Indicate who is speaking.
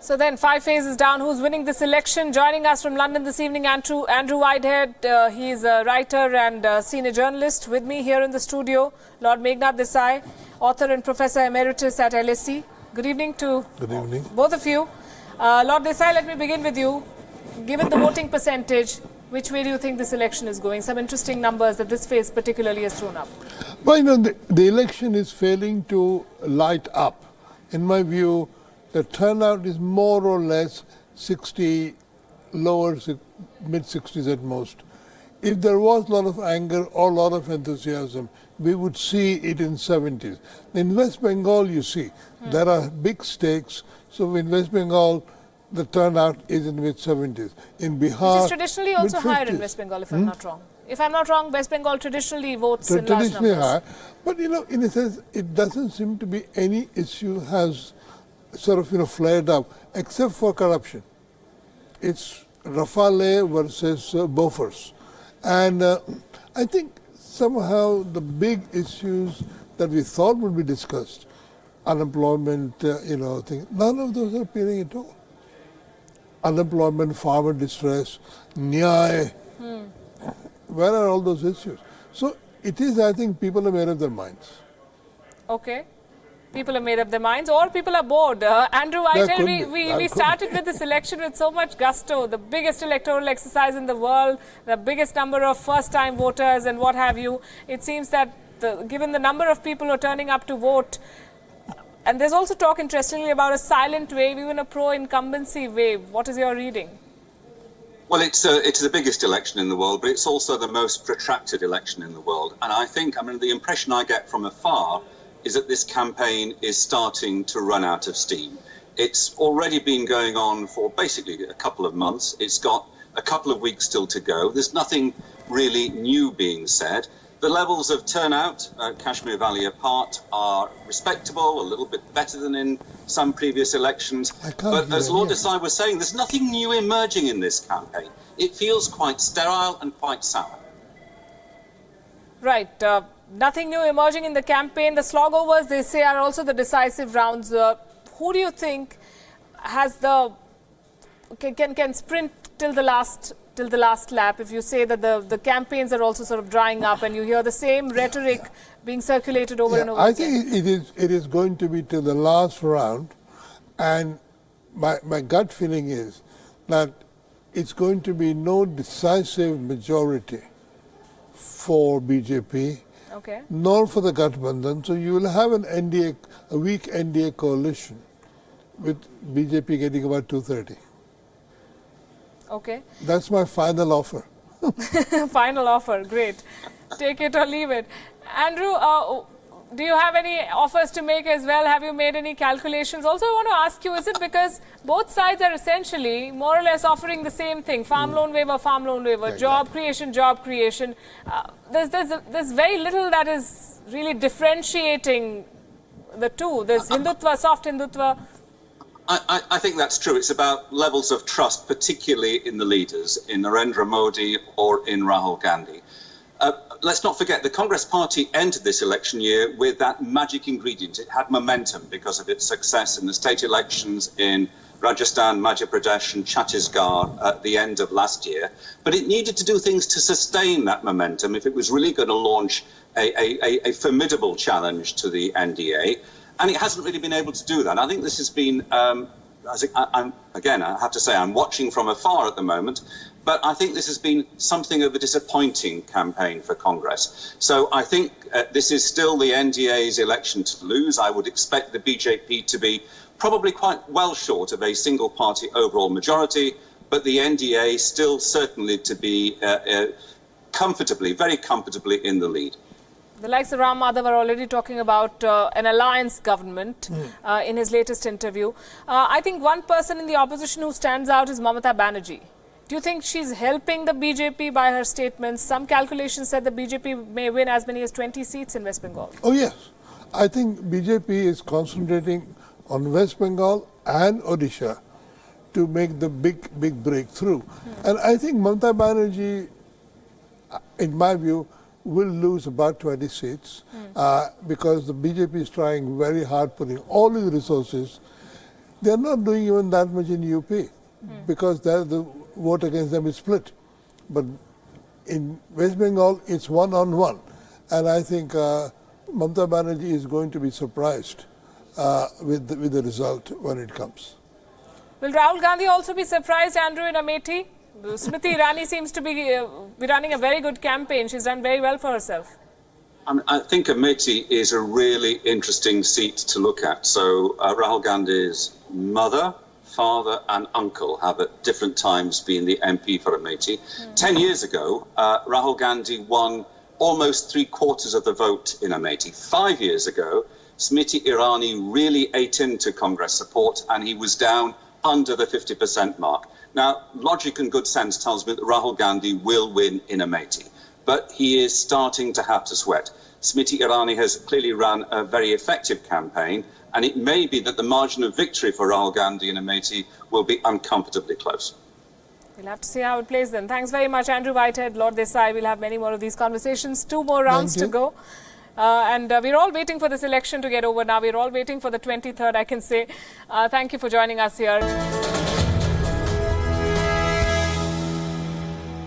Speaker 1: So then, 5 phases down, who's winning this election? Joining us from London this evening, Andrew Whitehead. He's a writer and senior journalist. With me here in the studio, Lord Meghnad Desai, author and professor emeritus at LSE. Good evening to both of you. Lord Desai, let me begin with you. Given the voting percentage, which way do you think this election is going? Some interesting numbers that this phase particularly has thrown up.
Speaker 2: Well, you know, the election is failing to light up. In my view, the turnout is more or less 60, lower, mid-60s at most. If there was a lot of anger or a lot of enthusiasm, we would see it in 70s. In West Bengal, you see, there are big stakes. So in West Bengal, the turnout is in mid-70s. In Bihar,
Speaker 1: which is traditionally also higher in West Bengal, if I'm not wrong. If I'm not wrong, West Bengal traditionally votes in large numbers.
Speaker 2: High. But, you know, in a sense, it doesn't seem to be any issue has sort of, you know, flared up, except for corruption. It's Rafale versus Bofors. And I think somehow the big issues that we thought would be discussed, unemployment, you know, thing, none of those are appearing at all. Unemployment, farmer distress, Nyay, where are all those issues? So it is, I think, people have made up their minds.
Speaker 1: Okay. People have made up their minds, or people are bored. Andrew Whitehead, we started with this election with so much gusto, the biggest electoral exercise in the world, the biggest number of first-time voters and what have you. It seems that given the number of people who are turning up to vote, and there's also talk, interestingly, about a silent wave, even a pro-incumbency wave. What is your reading?
Speaker 3: Well, it's the biggest election in the world, but it's also the most protracted election in the world. And I think, I mean, the impression I get from afar is that this campaign is starting to run out of steam. It's already been going on for basically a couple of months. It's got a couple of weeks still to go. There's nothing really new being said. The levels of turnout, Kashmir Valley apart, are respectable, a little bit better than in some previous elections. But as Lord Desai was saying, there's nothing new emerging in this campaign. It feels quite sterile and quite sour.
Speaker 1: Right. Nothing new emerging in the campaign. The slogovers, they say, are also the decisive rounds. Who do you think has can sprint till the last lap? If you say that the campaigns are also sort of drying up, and you hear the same rhetoric being circulated over and over
Speaker 2: I
Speaker 1: again.
Speaker 2: think it is going to be till the last round, and my gut feeling is that it's going to be no decisive majority for BJP.
Speaker 1: Okay.
Speaker 2: Nor for the Gathbandhan. So you will have an NDA, a weak NDA coalition with BJP getting about 230.
Speaker 1: Okay.
Speaker 2: That's my final offer.
Speaker 1: Final offer, great. Take it or leave it. Andrew, do you have any offers to make as well? Have you made any calculations? Also, I want to ask you, is it because both sides are essentially more or less offering the same thing, farm loan waiver, job creation. There's very little that is really differentiating the two. There's Hindutva, soft Hindutva.
Speaker 3: I think that's true. It's about levels of trust, particularly in the leaders, in Narendra Modi or in Rahul Gandhi. Let's not forget, the Congress party entered this election year with that magic ingredient. It had momentum because of its success in the state elections in Rajasthan, Madhya Pradesh and Chhattisgarh at the end of last year. But it needed to do things to sustain that momentum if it was really going to launch a formidable challenge to the NDA. And it hasn't really been able to do that. I think this has been, again, I have to say, I'm watching from afar at the moment, but I think this has been something of a disappointing campaign for Congress. So I think this is still the NDA's election to lose. I would expect the BJP to be probably quite well short of a single party overall majority, but the NDA still certainly to be very comfortably in the lead.
Speaker 1: The likes of Ram Madhav are already talking about an alliance government in his latest interview. I think one person in the opposition who stands out is Mamata Banerjee. Do you think she's helping the BJP by her statements? Some calculations said the BJP may win as many as 20 seats in West Bengal.
Speaker 2: Oh, yes. I think BJP is concentrating on West Bengal and Odisha to make the big breakthrough. And I think Mamata Banerjee, in my view, will lose about 20 seats because the BJP is trying very hard, putting all its resources They're not doing even that much in UP because the vote against them is split. But in West Bengal, it's one-on-one. And I think Mamata Banerjee is going to be surprised with the result when it comes.
Speaker 1: Will Rahul Gandhi also be surprised, Andrew, in Amethi? Smriti Irani seems to be running a very good campaign. She's done very well for herself.
Speaker 3: I think Amethi is a really interesting seat to look at. So Rahul Gandhi's mother, father and uncle have at different times been the MP for Amethi. 10 years ago, Rahul Gandhi won almost 3/4 of the vote in Amethi. 5 years ago, Smriti Irani really ate into Congress support and he was down under the 50% mark. Now, logic and good sense tells me that Rahul Gandhi will win in Amethi, but he is starting to have to sweat. Smriti Irani has clearly run a very effective campaign, and it may be that the margin of victory for Rahul Gandhi in Amethi will be uncomfortably close.
Speaker 1: We'll have to see how it plays then. Thanks very much, Andrew Whitehead, Lord Desai. We'll have many more of these conversations. 2 more rounds to go. And we're all waiting for this election to get over now. We're all waiting for the 23rd, I can say. Thank you for joining us here.